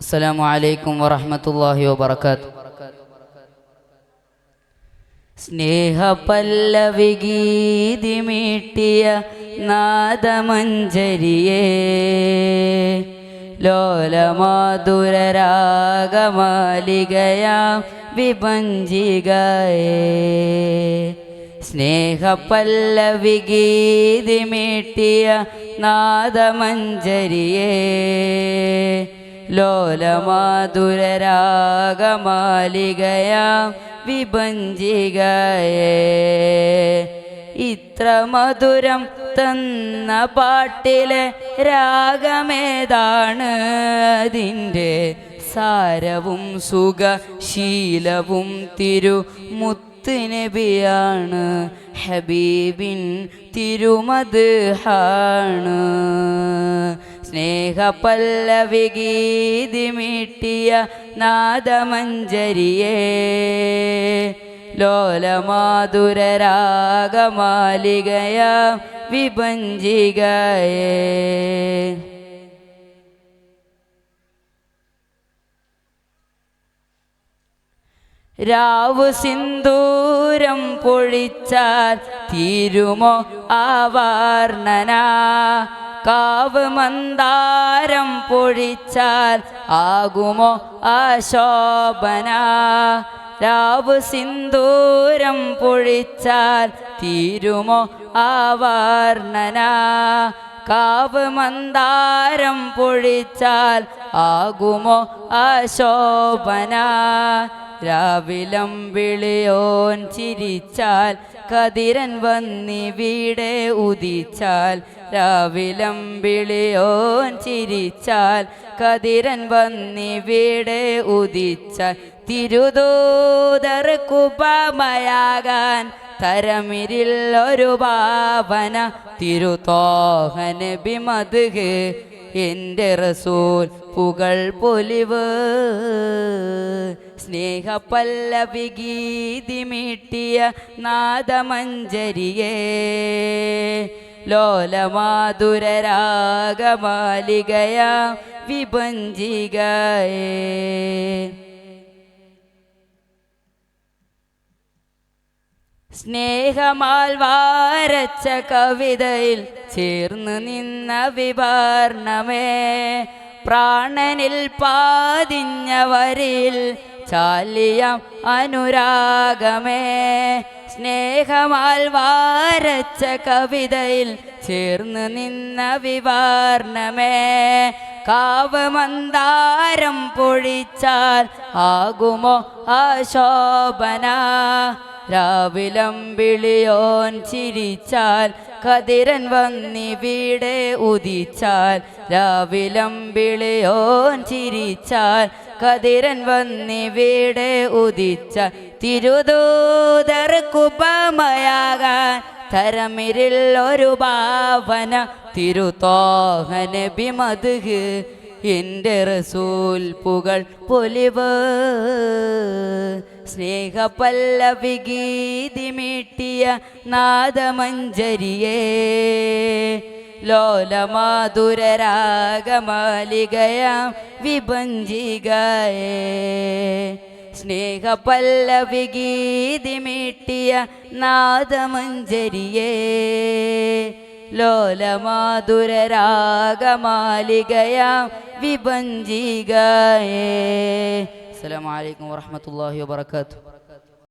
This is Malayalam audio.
അസ്സലാമു അലൈക്കും വറഹ്മത്തുള്ളാഹി വബറകാതുഹു. സ്നേഹപല്ലവി ഗീതിമീട്ടിയ നാദമഞ്ജരിയേ, ലോലമാധുരരാഗമാലികയാം വിഭഞ്ചികയേ. സ്നേഹപല്ലവി ഗീതിമീട്ടിയ നാദമഞ്ജരിയേ, ലോലമാധുരരാഗമാലികയാം വിഭഞ്ചികയേ. ഇത്ര മധുരം തന്ന പാട്ടിലെ രാഗമേതാണ്? അതിൻ്റെ സാരവും സുഖശീലവും തിരുമുത്ത് നബിയാണ്, ഹബീബിൻ തിരുമദ്ഹാണ്. സ്നേഹപല്ലവി ഗീതിമീട്ടിയ നാദമഞ്ജരിയേ, ലോലമാധുരരാഗമാലികയാം വിഭഞ്ചികയേ. രാവു സിന്ദൂരം പൊഴിച്ചാൽ തീരുമോ ആ വർണ്ണന? കാവ് മന്ദാരം പൊഴിച്ചാൽ ആകുമോ ആശോഭന? രാവു സിന്ദൂരം പൊഴിച്ചാൽ തീരുമോ ആ വർണ്ണന? കാവ് മന്ദാരം പൊഴിച്ചാൽ ആകുമോ ആശോഭന? രാവിലം വിളിയോൻ ചിരിച്ചാൽ കതിരൻ വന്നിവിടെ ഉദിച്ചാൽ. രാവിലം വിളിയോൻ ചിരിച്ചാൽ കതിരൻ വന്നിവിടെ ഉദിച്ചാൽ. തിരുദൂതർക്കുപമയാകാൻ തരമിരിൽ ഒരു ഭാവന, തിരുതോഹ നബി മദ്ഹ് എൻ്റെ റസൂൽ പുകൾ പൊലിവ്. സ്നേഹപല്ലവി ഗീതിമീട്ടിയ നാദമഞ്ജരിയേ, ലോലമാധുരരാഗമാലികയാം വിഭഞ്ചികയേ. സ്നേഹമാൽ വാരച്ച കവിതയിൽ ചേർന്ന് നിന്ന വിവർണമേ, പ്രാണനിൽ പാതിഞ്ഞ വരിയിൽ ചാലിയാം അനുരാഗമേ. സ്നേഹമാൽ വാരച്ച കവിതയിൽ ചേർന്ന് നിന്ന വിവർണമേ, കാവ് മന്ദാരം പൊഴിച്ചാൽ ആകുമോ ആശോഭന? രാവിലം വിളിയോൻ ചിരിച്ചാൽ കതിരൻ വന്നിവിടെ ഉദിച്ചാൽ. രാവിലം വിളിയോൻ ചിരിച്ചാൽ കതിരൻ വന്നിവിടെ ഉദിച്ചാൽ. തിരുദൂതർക്കുപമയാകാൻ തരമിരിൽ ഒരു ഭാവന, തിരുതോഹ നബി മദ്ഹ് എൻ്റെ റസൂൽ പുകൾ പൊലിവ്. സ്നേഹപല്ലവി ഗീതിമീട്ടിയ നാദമഞ്ജരിയേ, ലോലമാധുരരാഗമാലികയാം വിഭഞ്ചികയേ. സ്നേഹപല്ലവി ഗീതിമീട്ടിയ നാദമഞ്ജരിയേ, ലോലമാധുരരാഗമാലികയാം വിഭഞ്ചികയേ. അസ്സലാമു അലൈക്കും വറഹ്മത്തുള്ളാഹി വബറകാതുഹു.